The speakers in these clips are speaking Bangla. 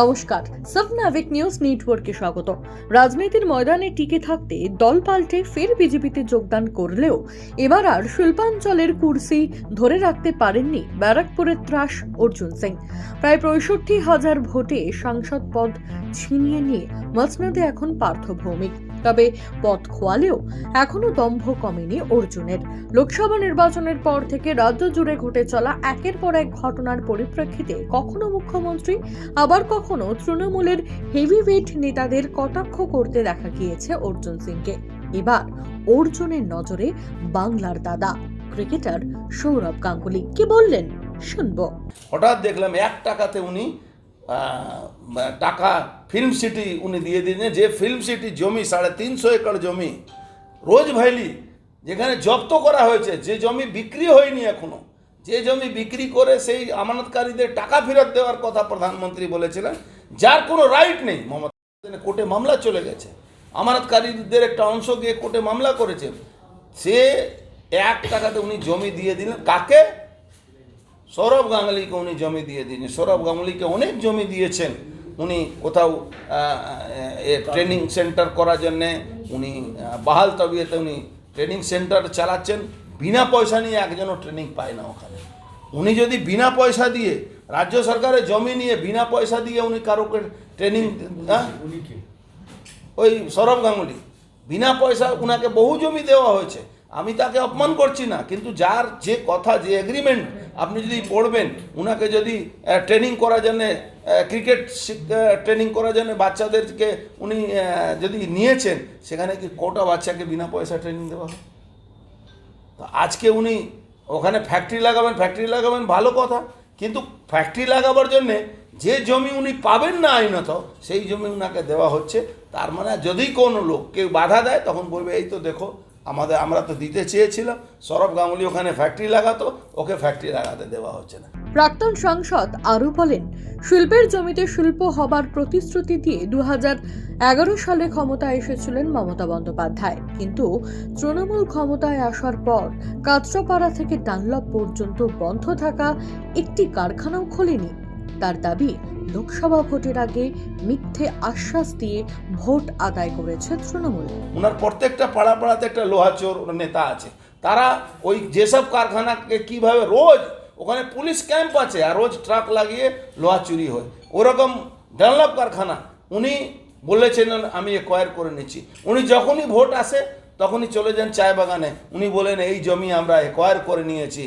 নমস্কার, সাবনাভিক নিউজ নেটওয়ার্কে স্বাগত। রাজনীতির ময়দানে টিকে থাকতে দল পাল্টে ফের বিজেপিতে যোগদান করলেও এবার আর শিল্পাঞ্চলের কুর্সি ধরে রাখতে পারেননি ব্যারাকপুরের ত্রাস অর্জুন সিং। প্রায় 65,000 ভোটে সাংসদ পদ ছিনিয়ে নিয়ে মসনদে এখন পার্থ ভৌমিক। তবে পথ খোয়ালেও এখনো দম্ভ কমেনি অর্জুনের। লোকসভা নির্বাচনের পর থেকে রাজ্য জুড়ে ঘটে চলা একের পর এক ঘটনার পরিপ্রেক্ষিতে কখনো মুখ্যমন্ত্রী আবার কখনো তৃণমূলের হেভিওয়েট নেতাদের কটাক্ষ করতে দেখা গিয়েছে অর্জুন সিংকে। এবার অর্জুনের নজরে বাংলার দাদা ক্রিকেটার সৌরভ গাঙ্গুলি কি বললেন শুনবো। হঠাৎ দেখলাম 1 টাকাতে উনি টাকা ফিল্ম সিটি উনি দিয়ে দিলেন। যে ফিল্ম সিটি জমি 350 একর জমি রোজ ভ্যালি যেখানে জব্দ করা হয়েছে, যে জমি বিক্রি হয়নি এখনো, যে জমি বিক্রি করে সেই আমানতকারীদের টাকা ফেরত দেওয়ার কথা প্রধানমন্ত্রী বলেছিলেন, যার কোনো রাইট নেই। মমতা কোর্টে মামলা চলে গেছে, আমানতকারীদের একটা অংশ গিয়ে কোর্টে মামলা করেছে। সে 1 টাকাতে উনি জমি দিয়ে দিলেন কাকে? সৌরভ গাঙ্গুলিকে উনি জমি দিয়ে দিয়েছেন। সৌরভ গাঙ্গুলিকে অনেক জমি দিয়েছেন। উনি কোথাও ট্রেনিং সেন্টার করার জন্যে উনি বাহাল তবিয়তে উনি ট্রেনিং সেন্টার চালাচ্ছেন। বিনা পয়সা নিয়ে একজনও ট্রেনিং পায় না ওখানে। উনি যদি বিনা পয়সা দিয়ে রাজ্য সরকারের জমি নিয়ে বিনা পয়সা দিয়ে উনি কারোকে ট্রেনিং, ওই সৌরভ গাঙ্গুলি বিনা পয়সা, উনাকে বহু জমি দেওয়া হয়েছে। আমি তাকে অপমান করছি না, কিন্তু যার যে কথা, যে এগ্রিমেন্ট আপনি যদি পড়বেন, উনাকে যদি ট্রেনিং করার জন্যে, ক্রিকেট ট্রেনিং করার জন্য বাচ্চাদেরকে উনি যদি নিয়েছেন, সেখানে কি কোটা বাচ্চাকে বিনা পয়সা ট্রেনিং দেওয়া হয়? তো আজকে উনি ওখানে ফ্যাক্টরি লাগাবেন ভালো কথা, কিন্তু ফ্যাক্টরি লাগাবার জন্যে যে জমি উনি পাবেন না আইনত, সেই জমি উনাকে দেওয়া হচ্ছে। তার মানে যদি কোনো লোক কেউ বাধা দেয়, তখন বলবে এই তো দেখো আমরা তো দিতে চেয়েছিলাম। সৌরভ গাঙ্গুলি ওখানে ফ্যাক্টরি লাগাতো, ওকে ফ্যাক্টরি লাগাতে দেওয়া হচ্ছে না। প্রাক্তন সাংসদ আরও বলেন, শিল্পের জমিতে শিল্প হবার প্রতিশ্রুতি দিয়ে 2011 সালে ক্ষমতায় এসেছিলেন মমতা বন্দ্যোপাধ্যায়, কিন্তু তৃণমূল ক্ষমতায় আসার পর কাঁচরাপাড়া থেকে ডানলপ পর্যন্ত বন্ধ থাকা একটি কারখানাও খোলেনি। তার দাবি, লোকসভা ভোটের আগে মিথ্যে আশ্বাস দিয়ে ভোট আদায় করেছে তৃণমূল। ওনার প্রত্যেকটা পাড়াতে একটা লোহাচোর নেতা আছে। তারা ওই যেসব কারখানাকে কিভাবে রোজ ওখানে পুলিশ ক্যাম্প আছে আর রোজ ট্রাক লাগিয়ে লোহা চুরি হয়, ওরকম ডানলপ কারখানা উনি বলেছেন আমি একোয়ার করে নিচ্ছি। উনি যখনই ভোট আসে তখনই চলে যান চায় বাগানে। উনি বলেন এই জমি আমরা একোয়ার করে নিয়েছি,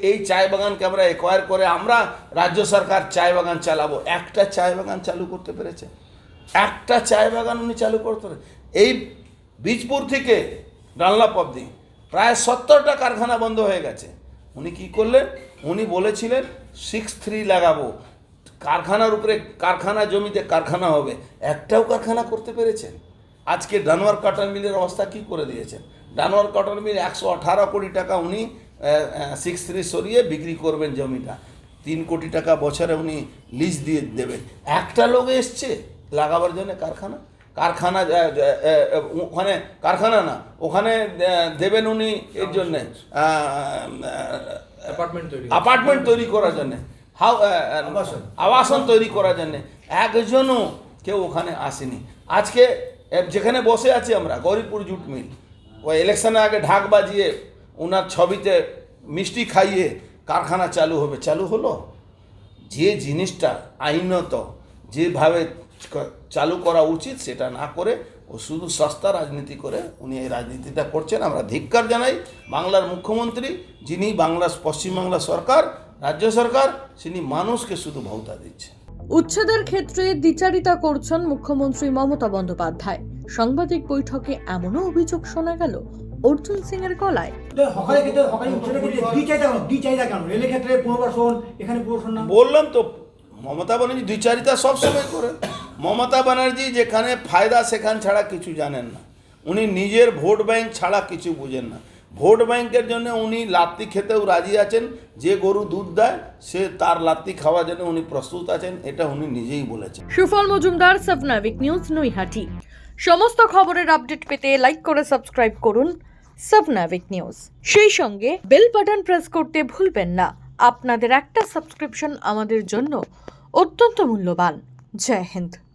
এই চায় বাগানকে আমরা একোয়ার করে আমরা রাজ্য সরকার চায় বাগান চালাবো। একটা চায় বাগান চালু করতে পেরেছে? একটা চায় বাগান উনি চালু করতে পারে? এই বীজপুর থেকে ডানলপ অবধি প্রায় 70টা কারখানা বন্ধ হয়ে গেছে। উনি কি করলেন? উনি বলেছিলেন 6-3 লাগাবো, কারখানার উপরে কারখানা, জমিতে কারখানা হবে। একটাও কারখানা করতে পেরেছেন? আজকে ডানোয়ার কটন মিলের অবস্থা কি করে দিয়েছেন? ডানোয়ার কটন মিল 118 কোটি টাকা উনি 6-3 সরিয়ে বিক্রি করবেন জমিটা। 3 কোটি টাকা বছরে উনি লিজ দিয়ে দেবেন। একটা লোক এসছে লাগাবার জন্য কারখানা ওখানে কারখানা না, ওখানে দেবেন উনি এর জন্যে অ্যাপার্টমেন্ট তৈরি করার জন্যে, আবাসন তৈরি করার জন্যে। একজনও কেউ ওখানে আসেনি। আজকে যেখানে বসে আছি আমরা, গৌরীপুর জুট মিল, ওই ইলেকশনের আগে ঢাক বাজিয়ে ওনার ছবিতে মিষ্টি খাইয়ে কারখানা চালু হবে, চালু হলো? যে জিনিসটা আইনত যেভাবে চালু করা উচিত সেটা না করে ও শুধু সস্তা রাজনীতি করে উনি এই রাজনীতিটা করছেন। আমরা ধিক্কার জানাই বাংলার মুখ্যমন্ত্রী, যিনি পশ্চিমবাংলা সরকার, রাজ্য সরকার, তিনি মানুষকে শুধু ভৌতা দিচ্ছে। উচ্ছেদের ক্ষেত্রে দ্বিচারিতা করছেন মুখ্যমন্ত্রী মমতা বন্দ্যোপাধ্যায়। সাংবাদিক বৈঠকে এমনও অভিযোগ শোনা গেল অর্জুন সিং এর গলায়। বললাম তো, মমতা ব্যানার্জি দ্বিচারিতা সবসময় করে। মমতা ব্যানার্জি যেখানে ফায়দা সেখান ছাড়া কিছু জানেন না। উনি নিজের ভোট ব্যাংক ছাড়া কিছু বুঝেন না। ভোট ব্যাংকের জন্য উনি লাত্তি খেতেও রাজি আছেন। যে গরু দুধ দেয় সে তার লাত্তি খাওয়ার জন্য উনি প্রস্তুত আছেন, এটা উনি নিজেই বলেছেন। সুফল মজুমদার, সাবনাভিক নিউজ, নৈহাটি। সমস্ত খবরের আপডেট পেতে লাইক করে সাবস্ক্রাইব করুন সাবনাভিক নিউজ। সেই সঙ্গে বেল বাটন প্রেস করতে ভুলবেন না। আপনাদের একটা সাবস্ক্রিপশন আমাদের জন্য অত্যন্ত মূল্যবান। জয় হিন্দ।